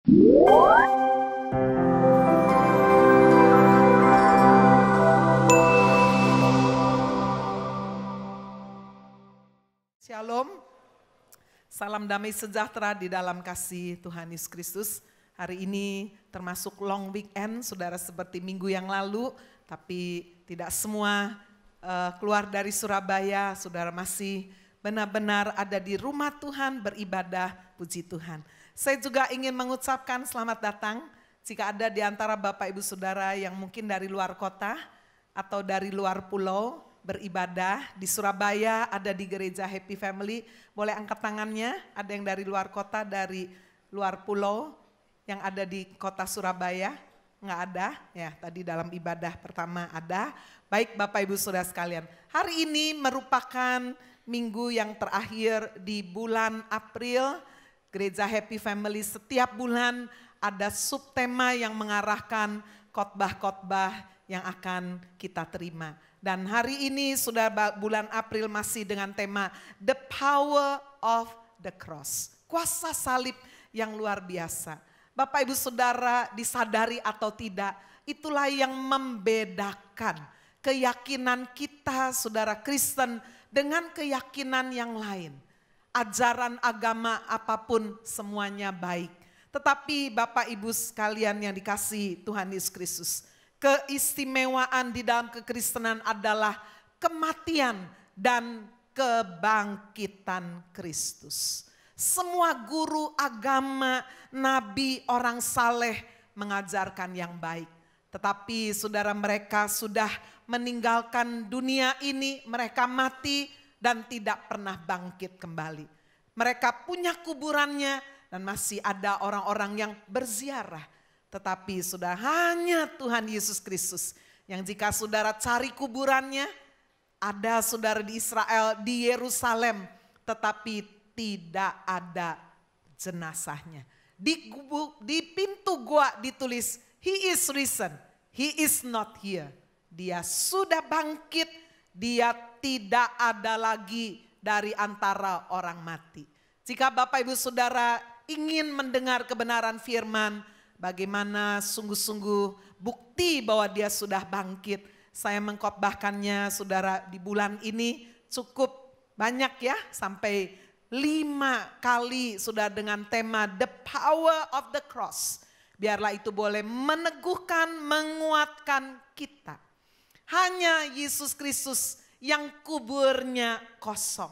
Shalom, salam damai sejahtera di dalam kasih Tuhan Yesus Kristus. Hari ini termasuk long weekend, saudara, seperti minggu yang lalu, tapi tidak semua keluar dari Surabaya, saudara masih benar-benar ada di rumah Tuhan beribadah, puji Tuhan. Saya juga ingin mengucapkan selamat datang jika ada di antara Bapak Ibu Saudara yang mungkin dari luar kota atau dari luar pulau, beribadah di Surabaya, ada di gereja Happy Family, boleh angkat tangannya. Ada yang dari luar kota, dari luar pulau, yang ada di kota Surabaya? Enggak ada, ya tadi dalam ibadah pertama ada. Baik Bapak Ibu Saudara sekalian, hari ini merupakan minggu yang terakhir di bulan April. Gereja Happy Family setiap bulan ada subtema yang mengarahkan khotbah-khotbah yang akan kita terima. Dan hari ini sudah bulan April masih dengan tema The Power of the Cross. Kuasa salib yang luar biasa. Bapak Ibu Saudara disadari atau tidak, itulah yang membedakan keyakinan kita saudara Kristen dengan keyakinan yang lain. Ajaran agama apapun semuanya baik. Tetapi Bapak Ibu sekalian yang dikasihi Tuhan Yesus Kristus, keistimewaan di dalam kekristenan adalah kematian dan kebangkitan Kristus. Semua guru agama, nabi, orang saleh mengajarkan yang baik. Tetapi saudara, mereka sudah meninggalkan dunia ini, mereka mati dan tidak pernah bangkit kembali. Mereka punya kuburannya dan masih ada orang-orang yang berziarah. Tetapi sudah hanya Tuhan Yesus Kristus yang jika saudara cari kuburannya, ada saudara di Israel, di Yerusalem, tetapi tidak ada jenazahnya. Di pintu gua ditulis, He is risen, He is not here. Dia sudah bangkit, dia tidak ada lagi dari antara orang mati. Jika Bapak Ibu Saudara ingin mendengar kebenaran firman, bagaimana sungguh-sungguh bukti bahwa dia sudah bangkit. Saya mengkhotbahkannya saudara di bulan ini cukup banyak ya, sampai 5 kali sudah dengan tema The Power of the Cross. Biarlah itu boleh meneguhkan, menguatkan kita. Hanya Yesus Kristus yang kuburnya kosong.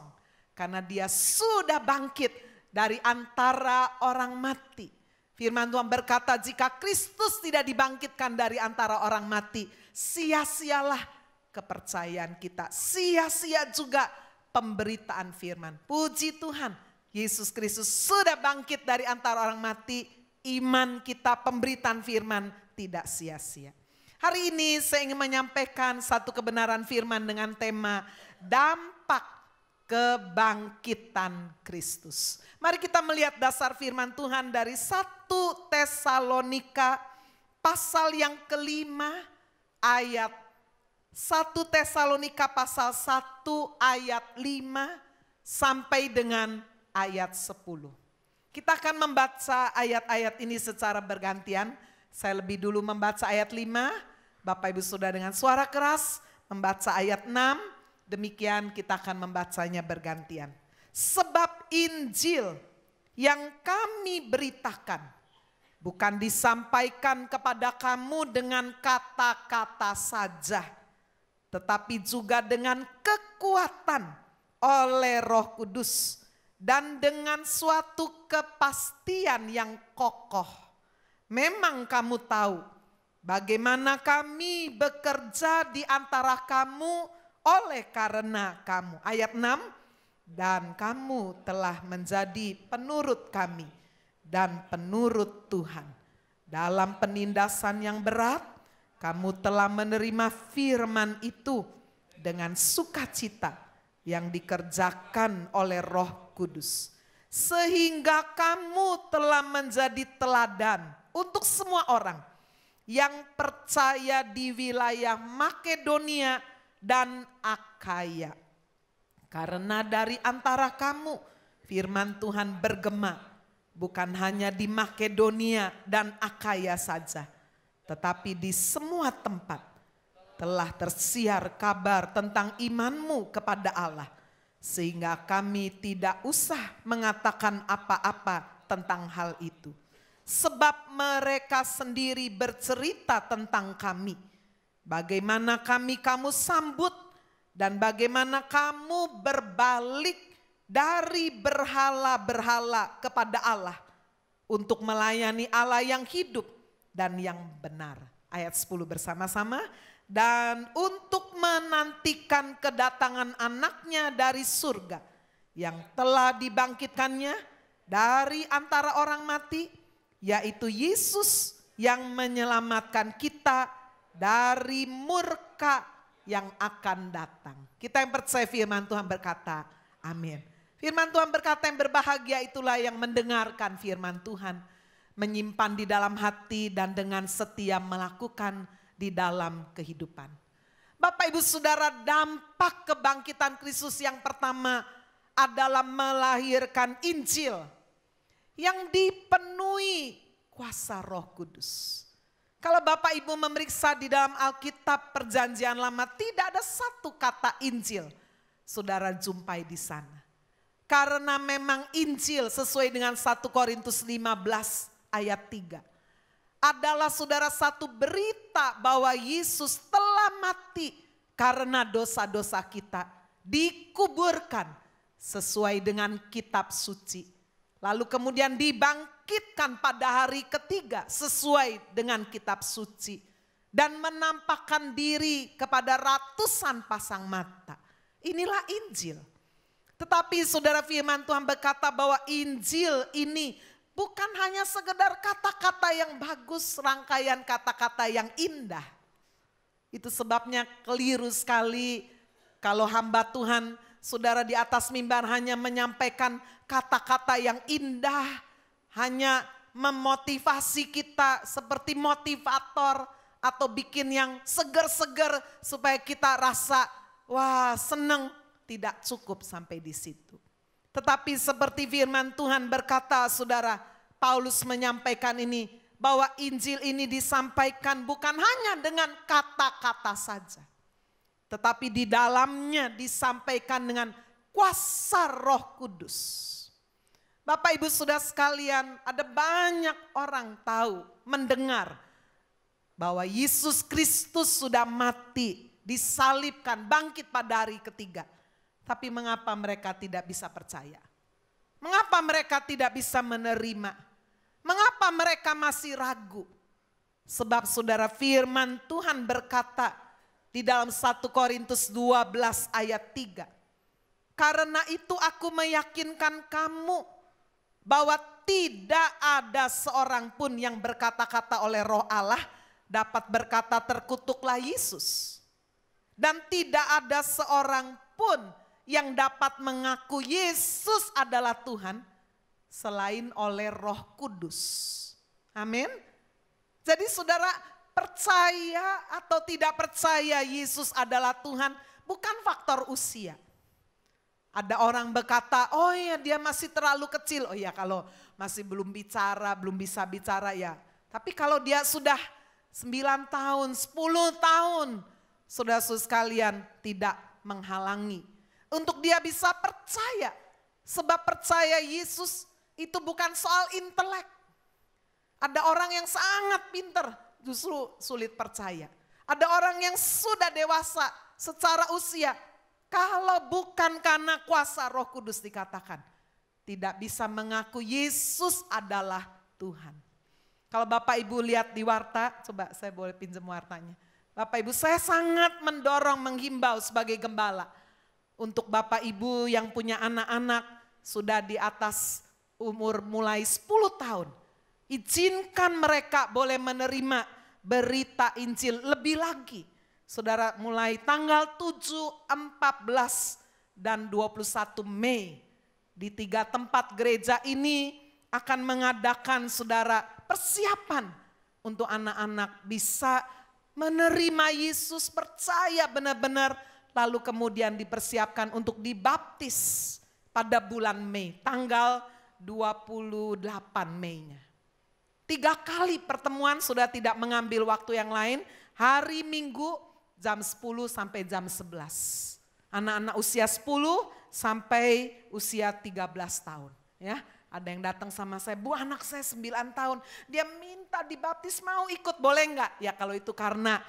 Karena dia sudah bangkit dari antara orang mati. Firman Tuhan berkata, jika Kristus tidak dibangkitkan dari antara orang mati, sia-sialah kepercayaan kita. Sia-sia juga pemberitaan firman. Puji Tuhan, Yesus Kristus sudah bangkit dari antara orang mati. Iman kita, pemberitaan firman tidak sia-sia. Hari ini saya ingin menyampaikan satu kebenaran firman dengan tema dampak kebangkitan Kristus. Mari kita melihat dasar firman Tuhan dari 1 Tesalonika pasal yang kelima ayat 1 Tesalonika pasal 1 ayat 5 sampai dengan ayat 10. Kita akan membaca ayat-ayat ini secara bergantian. Saya lebih dulu membaca ayat 5. Bapak Ibu Saudara dengan suara keras membaca ayat 6. Demikian kita akan membacanya bergantian. Sebab Injil yang kami beritakan bukan disampaikan kepada kamu dengan kata-kata saja, tetapi juga dengan kekuatan oleh Roh Kudus dan dengan suatu kepastian yang kokoh. Memang kamu tahu bagaimana kami bekerja di antara kamu oleh karena kamu. Ayat 6, dan kamu telah menjadi penurut kami dan penurut Tuhan. Dalam penindasan yang berat, kamu telah menerima firman itu dengan sukacita yang dikerjakan oleh Roh Kudus. Sehingga kamu telah menjadi teladan untuk semua orang yang percaya di wilayah Makedonia dan Akhaya. Karena dari antara kamu firman Tuhan bergema bukan hanya di Makedonia dan Akaya saja, tetapi di semua tempat telah tersiar kabar tentang imanmu kepada Allah, sehingga kami tidak usah mengatakan apa-apa tentang hal itu. Sebab mereka sendiri bercerita tentang kami, bagaimana kamu sambut dan bagaimana kamu berbalik dari berhala-berhala kepada Allah untuk melayani Allah yang hidup dan yang benar. Ayat 10 bersama-sama. Dan untuk menantikan kedatangan anaknya dari surga yang telah dibangkitkannya dari antara orang mati, yaitu Yesus yang menyelamatkan kita dari murka yang akan datang. Kita yang percaya firman Tuhan berkata, amin. Firman Tuhan berkata, yang berbahagia itulah yang mendengarkan firman Tuhan, menyimpan di dalam hati dan dengan setia melakukan di dalam kehidupan. Bapak Ibu Saudara, dampak kebangkitan Kristus yang pertama adalah melahirkan Injil yang dipenuhi kuasa Roh Kudus. Kalau Bapak Ibu memeriksa di dalam Alkitab Perjanjian Lama, tidak ada satu kata Injil saudara jumpai di sana. Karena memang Injil sesuai dengan 1 Korintus 15 ayat 3. Adalah saudara satu berita bahwa Yesus telah mati karena dosa-dosa kita, dikuburkan sesuai dengan kitab suci. Lalu kemudian dibangkitkan pada hari ketiga sesuai dengan kitab suci. Dan menampakkan diri kepada ratusan pasang mata. Inilah Injil. Tetapi saudara firman Tuhan berkata bahwa Injil ini bukan hanya sekedar kata-kata yang bagus, rangkaian kata-kata yang indah. Itu sebabnya keliru sekali kalau hamba Tuhan, saudara di atas mimbar hanya menyampaikan kata-kata yang indah, hanya memotivasi kita seperti motivator atau bikin yang seger-seger supaya kita rasa wah seneng, tidak cukup sampai di situ. Tetapi seperti firman Tuhan berkata saudara, Paulus menyampaikan ini, bahwa Injil ini disampaikan bukan hanya dengan kata-kata saja. Tetapi di dalamnya disampaikan dengan kuasa Roh Kudus. Bapak Ibu Saudara sekalian, ada banyak orang tahu, mendengar bahwa Yesus Kristus sudah mati, disalibkan, bangkit pada hari ketiga. Tapi mengapa mereka tidak bisa percaya? Mengapa mereka tidak bisa menerima? Mengapa mereka masih ragu? Sebab saudara firman Tuhan berkata di dalam 1 Korintus 12 ayat 3. Karena itu aku meyakinkan kamu bahwa tidak ada seorang pun yang berkata-kata oleh Roh Allah dapat berkata terkutuklah Yesus. Dan tidak ada seorang pun yang dapat mengaku Yesus adalah Tuhan selain oleh Roh Kudus. Amin. Jadi saudara, percaya atau tidak percaya Yesus adalah Tuhan bukan faktor usia. Ada orang berkata, oh ya dia masih terlalu kecil. Oh ya kalau masih belum bicara, belum bisa bicara ya. Tapi kalau dia sudah 9 tahun, 10 tahun, saudara-saudara sekalian tidak menghalangi untuk dia bisa percaya. Sebab percaya Yesus itu bukan soal intelek. Ada orang yang sangat pintar justru sulit percaya. Ada orang yang sudah dewasa secara usia. Kalau bukan karena kuasa Roh Kudus dikatakan. Tidak bisa mengaku Yesus adalah Tuhan. Kalau Bapak Ibu lihat di warta, coba saya boleh pinjam wartanya. Bapak Ibu, saya sangat mendorong, menghimbau sebagai gembala. Untuk Bapak Ibu yang punya anak-anak sudah di atas umur mulai 10 tahun. Izinkan mereka boleh menerima berita Injil lebih lagi. Saudara mulai tanggal 7, 14 dan 21 Mei. Di 3 tempat gereja ini akan mengadakan saudara persiapan untuk anak-anak bisa menerima Yesus, percaya benar-benar, lalu kemudian dipersiapkan untuk dibaptis pada bulan Mei, tanggal 28 Mei-nya. 3 kali pertemuan sudah tidak mengambil waktu yang lain. Hari Minggu jam 10 sampai jam 11. Anak-anak usia 10 sampai usia 13 tahun. Ya, ada yang datang sama saya, Bu anak saya 9 tahun. Dia minta dibaptis, mau ikut, boleh enggak? Ya kalau itu karena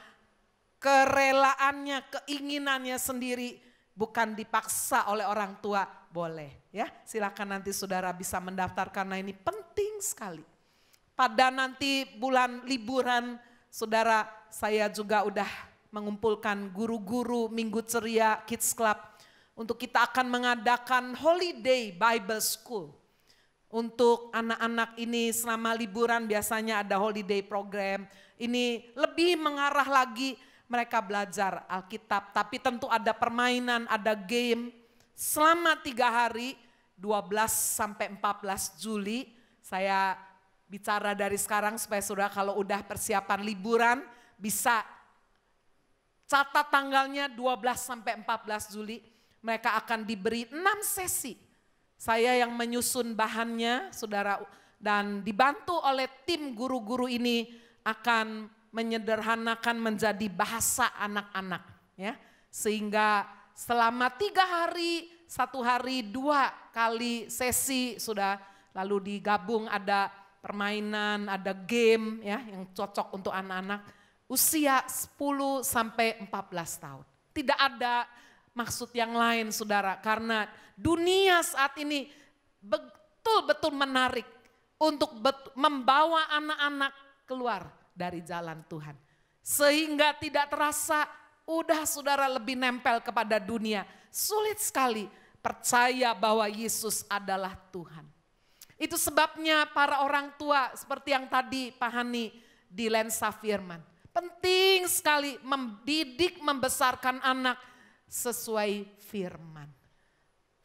kerelaannya, keinginannya sendiri, bukan dipaksa oleh orang tua, boleh. Ya, silakan nanti saudara bisa mendaftar karena ini penting sekali. Pada nanti bulan liburan, saudara, saya juga udah mengumpulkan guru-guru Minggu Ceria Kids Club untuk kita akan mengadakan Holiday Bible School. Untuk anak-anak ini selama liburan biasanya ada holiday program. Ini lebih mengarah lagi mereka belajar Alkitab, tapi tentu ada permainan, ada game. Selama 3 hari, 12 sampai 14 Juli, saya bicara dari sekarang supaya saudara kalau udah persiapan liburan bisa catat tanggalnya 12 sampai 14 Juli. Mereka akan diberi 6 sesi. Saya yang menyusun bahannya saudara dan dibantu oleh tim guru-guru ini akan menyederhanakan menjadi bahasa anak-anak. Ya, sehingga selama 3 hari, 1 hari 2 kali sesi sudah lalu digabung ada permainan, ada game ya yang cocok untuk anak-anak usia 10 sampai 14 tahun. Tidak ada maksud yang lain saudara, karena dunia saat ini betul-betul menarik untuk membawa anak-anak keluar dari jalan Tuhan. Sehingga tidak terasa udah saudara lebih nempel kepada dunia. Sulit sekali percaya bahwa Yesus adalah Tuhan. Itu sebabnya para orang tua seperti yang tadi Pak Hani di Lensa Firman. Penting sekali mendidik, membesarkan anak sesuai firman.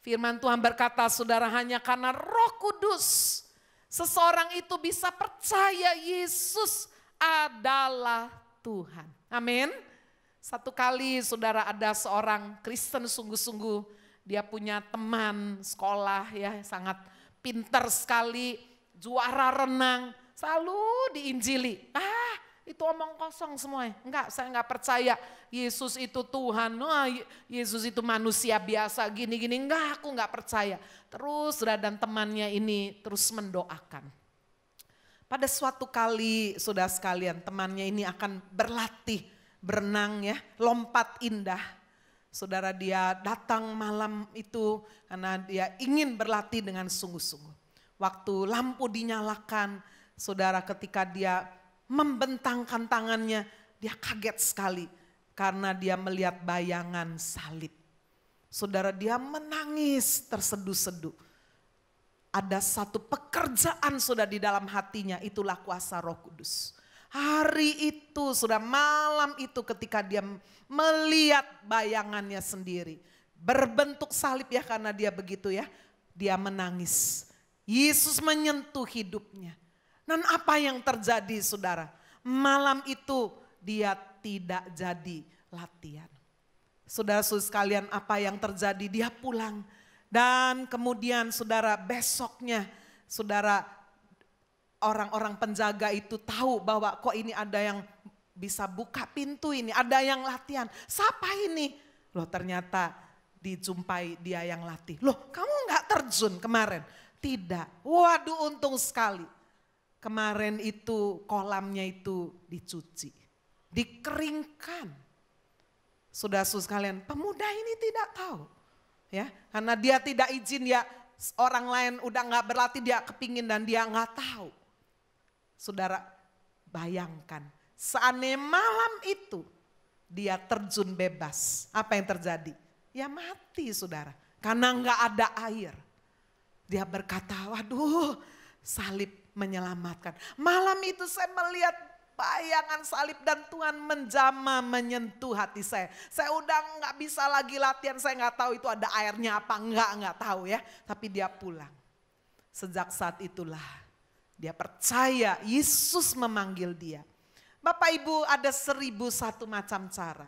Firman Tuhan berkata saudara, hanya karena Roh Kudus seseorang itu bisa percaya Yesus adalah Tuhan. Amin. Satu kali saudara ada seorang Kristen sungguh-sungguh, dia punya teman sekolah ya sangat pintar sekali, juara renang, selalu diinjili. Itu omong kosong semuanya. Enggak, saya enggak percaya Yesus itu Tuhan. Yesus itu manusia biasa gini-gini. Enggak, aku enggak percaya. Terus dan temannya ini terus mendoakan. Pada suatu kali saudara sekalian, temannya ini akan berlatih berenang ya, lompat indah. Saudara, dia datang malam itu karena dia ingin berlatih dengan sungguh-sungguh. Waktu lampu dinyalakan, saudara, ketika dia membentangkan tangannya, dia kaget sekali karena dia melihat bayangan salib. Saudara, dia menangis terseduh-seduh. Ada satu pekerjaan sudah di dalam hatinya, itulah kuasa Roh Kudus. Hari itu, sudah malam itu ketika dia melihat bayangannya sendiri. Berbentuk salib ya, karena dia begitu ya. Dia menangis. Yesus menyentuh hidupnya. Dan apa yang terjadi saudara? Malam itu dia tidak jadi latihan. Saudara-saudara sekalian, apa yang terjadi? Dia pulang. Dan kemudian saudara, besoknya saudara, orang-orang penjaga itu tahu bahwa kok ini ada yang bisa buka pintu ini, ada yang latihan. Siapa ini? Loh, ternyata dijumpai dia yang latih. Loh, kamu nggak terjun kemarin? Tidak. Waduh, untung sekali. Kemarin itu kolamnya itu dicuci, dikeringkan. Saudara-saudara sekalian, pemuda ini tidak tahu. Ya, karena dia tidak izin ya, orang lain udah nggak berlatih, dia kepingin dan dia nggak tahu. Saudara, bayangkan seandainya malam itu dia terjun bebas, apa yang terjadi? Ya mati saudara, karena nggak ada air. Dia berkata, waduh, salib menyelamatkan. Malam itu saya melihat bayangan salib dan Tuhan menjamah menyentuh hati saya. Saya udah nggak bisa lagi latihan, saya nggak tahu itu ada airnya apa nggak tahu ya. Tapi dia pulang. Sejak saat itulah dia percaya Yesus memanggil dia. Bapak Ibu, ada 1001 macam cara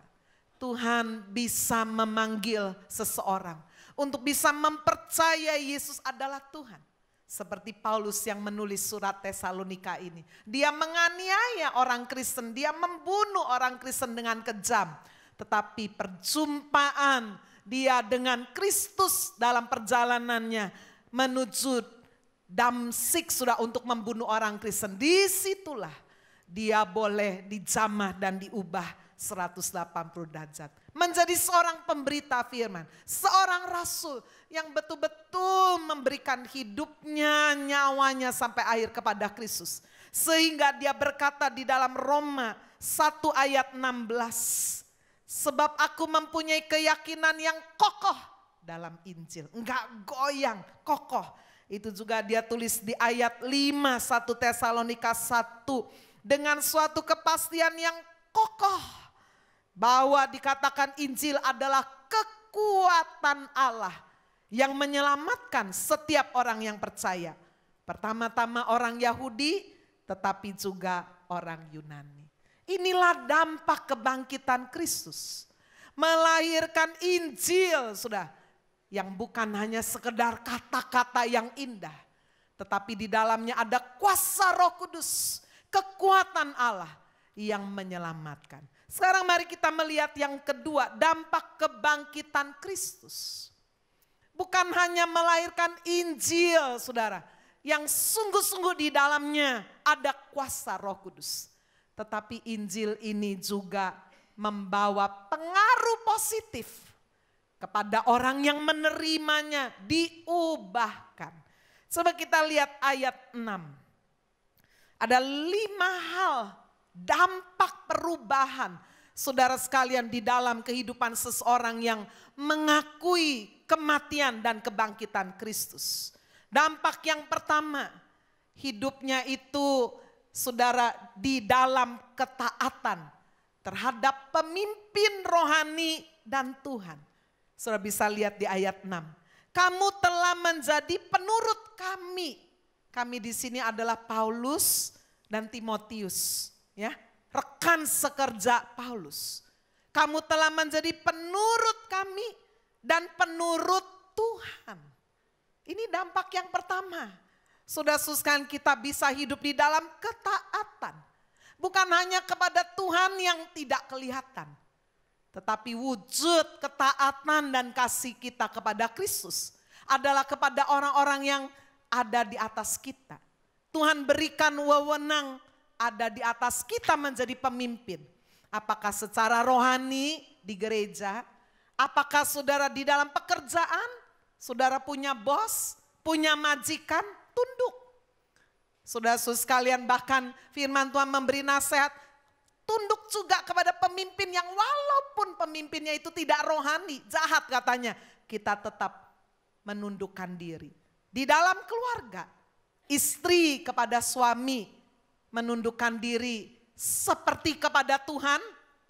Tuhan bisa memanggil seseorang untuk bisa mempercayai Yesus adalah Tuhan. Seperti Paulus yang menulis surat Tesalonika ini. Dia menganiaya orang Kristen, dia membunuh orang Kristen dengan kejam. Tetapi perjumpaan dia dengan Kristus dalam perjalanannya menuju Damsyik sudah untuk membunuh orang Kristen. Disitulah dia boleh dijamah dan diubah 180 derajat. Menjadi seorang pemberita firman, seorang rasul yang betul-betul memberikan hidupnya, nyawanya sampai akhir kepada Kristus. Sehingga dia berkata di dalam Roma 1 ayat 16, sebab aku mempunyai keyakinan yang kokoh dalam Injil. Enggak goyang, kokoh. Itu juga dia tulis di ayat 5 1 Tesalonika 1. Dengan suatu kepastian yang kokoh. Bahwa dikatakan Injil adalah kekuatan Allah yang menyelamatkan setiap orang yang percaya. Pertama-tama orang Yahudi tetapi juga orang Yunani. Inilah dampak kebangkitan Kristus. Melahirkan Injil sudah. Yang bukan hanya sekedar kata-kata yang indah. Tetapi di dalamnya ada kuasa Roh Kudus. Kekuatan Allah yang menyelamatkan. Sekarang mari kita melihat yang kedua, dampak kebangkitan Kristus. Bukan hanya melahirkan Injil, saudara, yang sungguh-sungguh di dalamnya ada kuasa Roh Kudus. Tetapi Injil ini juga membawa pengaruh positif kepada orang yang menerimanya, diubahkan. Coba kita lihat ayat 6. Ada 5 hal dampak perubahan saudara sekalian di dalam kehidupan seseorang yang mengakui kematian dan kebangkitan Kristus. Dampak yang pertama, hidupnya itu saudara di dalam ketaatan terhadap pemimpin rohani dan Tuhan. Saudara bisa lihat di ayat 6. Kamu telah menjadi penurut kami. Kami di sini adalah Paulus dan Timotius. Ya, rekan sekerja Paulus. Kamu telah menjadi penurut kami dan penurut Tuhan. Ini dampak yang pertama. Saudara-saudara, kita bisa hidup di dalam ketaatan. Bukan hanya kepada Tuhan yang tidak kelihatan. Tetapi wujud ketaatan dan kasih kita kepada Kristus adalah kepada orang-orang yang ada di atas kita. Tuhan berikan wewenang ada di atas kita menjadi pemimpin. Apakah secara rohani di gereja, apakah saudara di dalam pekerjaan, saudara punya bos, punya majikan, tunduk. Saudara-saudara sekalian, bahkan firman Tuhan memberi nasihat, tunduk juga kepada pemimpin yang walaupun pemimpinnya itu tidak rohani, jahat katanya, kita tetap menundukkan diri. Di dalam keluarga, istri kepada suami, menundukkan diri seperti kepada Tuhan,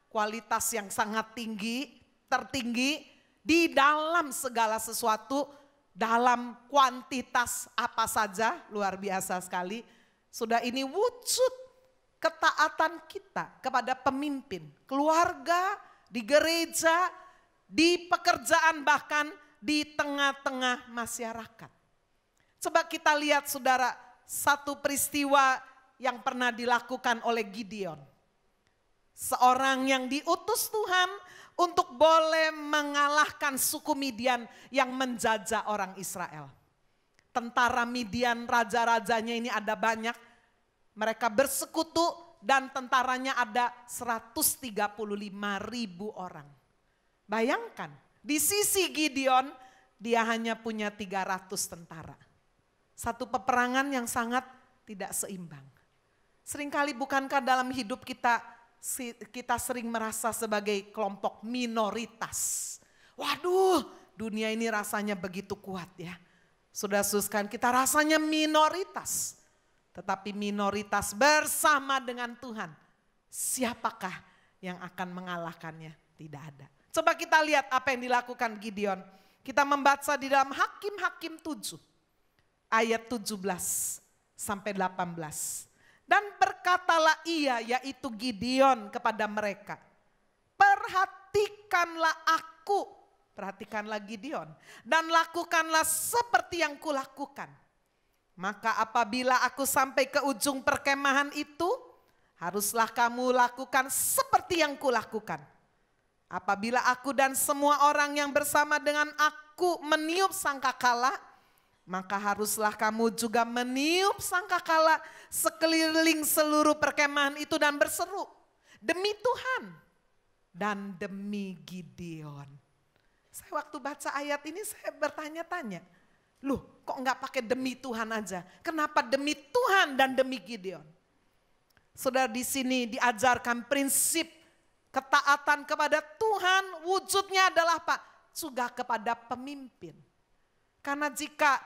kualitas yang sangat tinggi, tertinggi di dalam segala sesuatu, dalam kuantitas apa saja, luar biasa sekali. Sudah ini wujud ketaatan kita kepada pemimpin, keluarga, di gereja, di pekerjaan, bahkan di tengah-tengah masyarakat. Coba kita lihat saudara, satu peristiwa yang pernah dilakukan oleh Gideon. Seorang yang diutus Tuhan untuk boleh mengalahkan suku Midian yang menjajah orang Israel. Tentara Midian, raja-rajanya ini ada banyak. Mereka bersekutu dan tentaranya ada 135.000 orang. Bayangkan, di sisi Gideon dia hanya punya 300 tentara. Satu peperangan yang sangat tidak seimbang. Seringkali bukankah dalam hidup kita sering merasa sebagai kelompok minoritas. Waduh, dunia ini rasanya begitu kuat ya. Saudara-saudara, kita rasanya minoritas. Tetapi minoritas bersama dengan Tuhan. Siapakah yang akan mengalahkannya? Tidak ada. Coba kita lihat apa yang dilakukan Gideon. Kita membaca di dalam Hakim-Hakim 7. Ayat 17 sampai 18. Dan berkatalah ia, yaitu Gideon, kepada mereka, perhatikanlah aku, perhatikanlah Gideon, dan lakukanlah seperti yang kulakukan. Maka apabila aku sampai ke ujung perkemahan itu, haruslah kamu lakukan seperti yang kulakukan. Apabila aku dan semua orang yang bersama dengan aku meniup sangkakala, maka haruslah kamu juga meniup sangkakala sekeliling seluruh perkemahan itu dan berseru, demi Tuhan dan demi Gideon. Saya waktu baca ayat ini saya bertanya-tanya, loh kok enggak pakai demi Tuhan aja? Kenapa demi Tuhan dan demi Gideon? Saudara, di sini diajarkan prinsip ketaatan kepada Tuhan, wujudnya adalah apa? Juga kepada pemimpin. Karena jika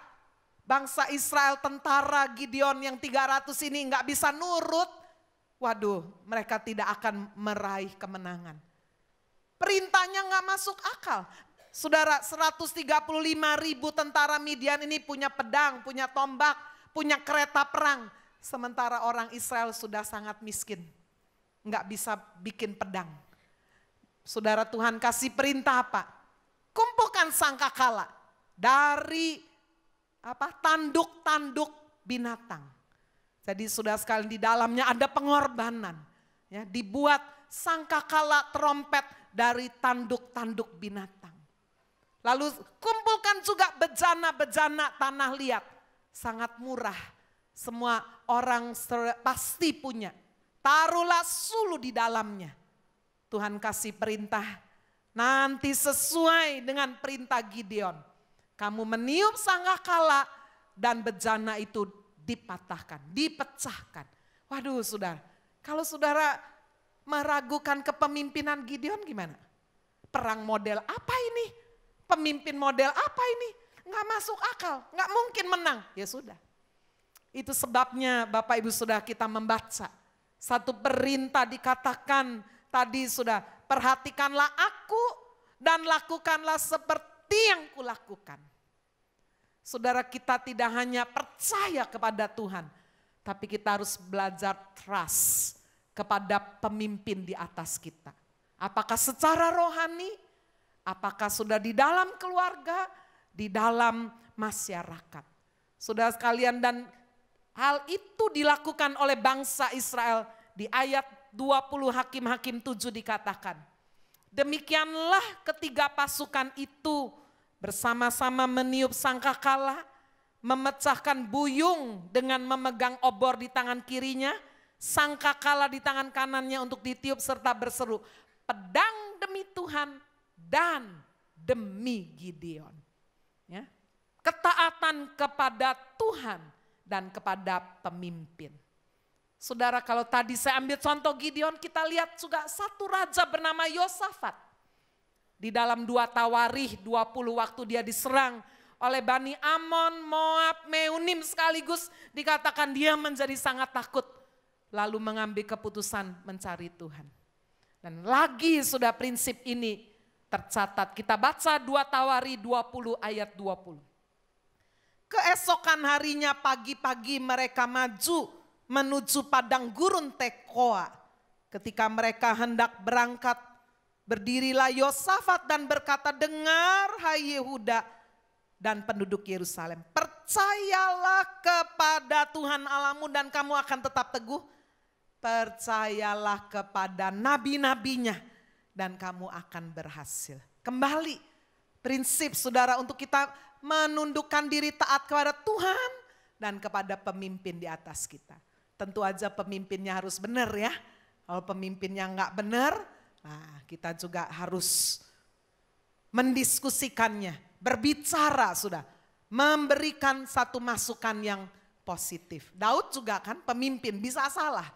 bangsa Israel, tentara Gideon yang 300 ini nggak bisa nurut, waduh, mereka tidak akan meraih kemenangan. Perintahnya nggak masuk akal. Saudara, 135.000 tentara Midian ini punya pedang, punya tombak, punya kereta perang. Sementara orang Israel sudah sangat miskin, nggak bisa bikin pedang. Saudara, Tuhan kasih perintah apa? Kumpulkan sangkakala dari tanduk-tanduk binatang. Jadi saudara sekalian, di dalamnya ada pengorbanan. Ya, dibuat sangkakala trompet dari tanduk-tanduk binatang. Lalu kumpulkan juga bejana-bejana tanah liat. Sangat murah. Semua orang pasti punya. Taruhlah sulu di dalamnya. Tuhan kasih perintah. Nanti sesuai dengan perintah Gideon. Kamu meniup sangkakala dan bejana itu dipatahkan, dipecahkan. Waduh saudara, kalau saudara meragukan kepemimpinan Gideon gimana? Perang model apa ini? Pemimpin model apa ini? Nggak masuk akal, nggak mungkin menang. Ya sudah. Itu sebabnya Bapak Ibu Saudara kita membaca. Satu perintah dikatakan tadi sudah, perhatikanlah aku dan lakukanlah seperti yang kulakukan. Saudara, kita tidak hanya percaya kepada Tuhan, tapi kita harus belajar trust kepada pemimpin di atas kita. Apakah secara rohani, apakah sudah di dalam keluarga, di dalam masyarakat. Saudara sekalian, dan hal itu dilakukan oleh bangsa Israel. Di ayat 20 Hakim-Hakim 7 dikatakan, demikianlah ketiga pasukan itu bersama-sama meniup sangkakala, memecahkan buyung dengan memegang obor di tangan kirinya, sangkakala di tangan kanannya untuk ditiup serta berseru, pedang demi Tuhan dan demi Gideon. Ya. Ketaatan kepada Tuhan dan kepada pemimpin. Saudara, kalau tadi saya ambil contoh Gideon, kita lihat juga satu raja bernama Yosafat. Di dalam 2 Tawarikh 20 waktu dia diserang oleh Bani Amon, Moab, Meunim sekaligus, dikatakan dia menjadi sangat takut. Lalu mengambil keputusan mencari Tuhan. Dan lagi sudah prinsip ini tercatat. Kita baca 2 Tawarikh 20 ayat 20. Keesokan harinya pagi-pagi mereka maju menuju padang gurun Tekoa. Ketika mereka hendak berangkat, berdirilah Yosafat dan berkata, dengar hai Yehuda dan penduduk Yerusalem, percayalah kepada Tuhan Allahmu dan kamu akan tetap teguh. Percayalah kepada nabi-nabinya dan kamu akan berhasil. Kembali prinsip saudara untuk kita menundukkan diri taat kepada Tuhan dan kepada pemimpin di atas kita. Tentu aja pemimpinnya harus benar ya. Kalau pemimpinnya enggak benar, nah kita juga harus mendiskusikannya, berbicara sudah, memberikan satu masukan yang positif. Daud juga kan pemimpin, bisa salah.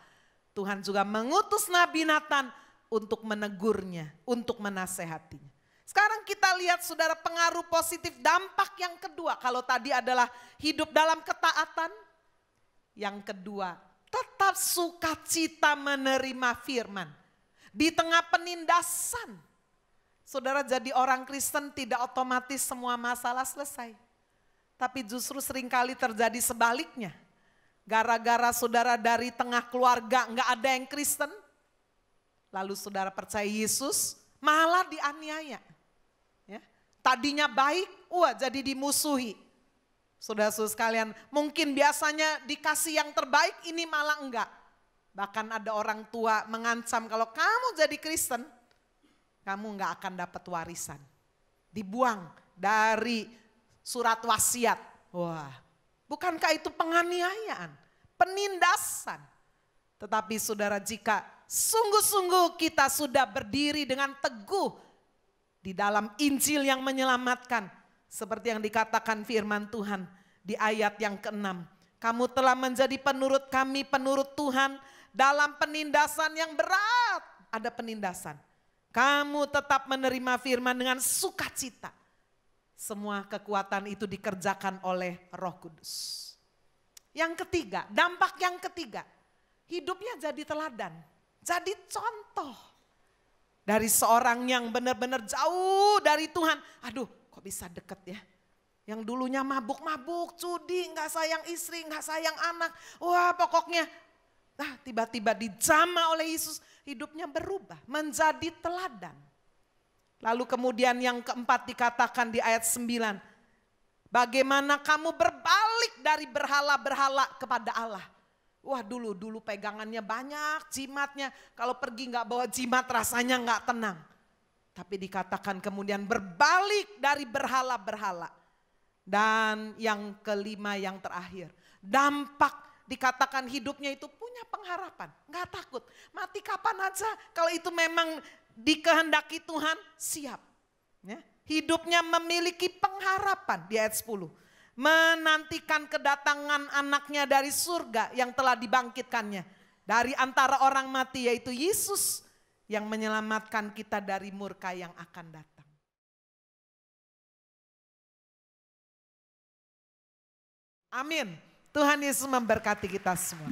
Tuhan juga mengutus Nabi Nathan untuk menegurnya, untuk menasehatinya. Sekarang kita lihat saudara pengaruh positif dampak yang kedua. Kalau tadi adalah hidup dalam ketaatan. Yang kedua, tetap sukacita menerima firman. Di tengah penindasan. Saudara, jadi orang Kristen tidak otomatis semua masalah selesai. Tapi justru seringkali terjadi sebaliknya. Gara-gara saudara dari tengah keluarga nggak ada yang Kristen. Lalu saudara percaya Yesus malah dianiaya. Ya. Tadinya baik, jadi dimusuhi. Saudara-saudara sekalian, mungkin biasanya dikasih yang terbaik, ini malah enggak. Bahkan ada orang tua mengancam kalau kamu jadi Kristen, kamu enggak akan dapat warisan. Dibuang dari surat wasiat. Wah, bukankah itu penganiayaan, penindasan? Tetapi saudara, jika sungguh-sungguh kita sudah berdiri dengan teguh di dalam Injil yang menyelamatkan, seperti yang dikatakan firman Tuhan di ayat yang ke-6. Kamu telah menjadi penurut kami, penurut Tuhan dalam penindasan yang berat. Ada penindasan. Kamu tetap menerima firman dengan sukacita. Semua kekuatan itu dikerjakan oleh Roh Kudus. Yang ketiga, dampak yang ketiga. Hidupnya jadi teladan, jadi contoh. Dari seorang yang benar-benar jauh dari Tuhan. Aduh, kok bisa deket ya? Yang dulunya mabuk-mabuk, judi, gak sayang istri, gak sayang anak. Wah, pokoknya tiba-tiba dijamah oleh Yesus, hidupnya berubah menjadi teladan. Lalu kemudian yang keempat dikatakan di ayat 9. Bagaimana kamu berbalik dari berhala-berhala kepada Allah. Wah, dulu pegangannya banyak, jimatnya. Kalau pergi gak bawa jimat rasanya gak tenang. Tapi dikatakan kemudian berbalik dari berhala-berhala. Dan yang kelima, yang terakhir, dampak dikatakan hidupnya itu punya pengharapan. Gak takut, mati kapan aja, kalau itu memang dikehendaki Tuhan, siap. Ya. Hidupnya memiliki pengharapan di ayat 10. Menantikan kedatangan anaknya dari surga yang telah dibangkitkannya. Dari antara orang mati, yaitu Yesus yang menyelamatkan kita dari murka yang akan datang. Amin. Tuhan Yesus memberkati kita semua.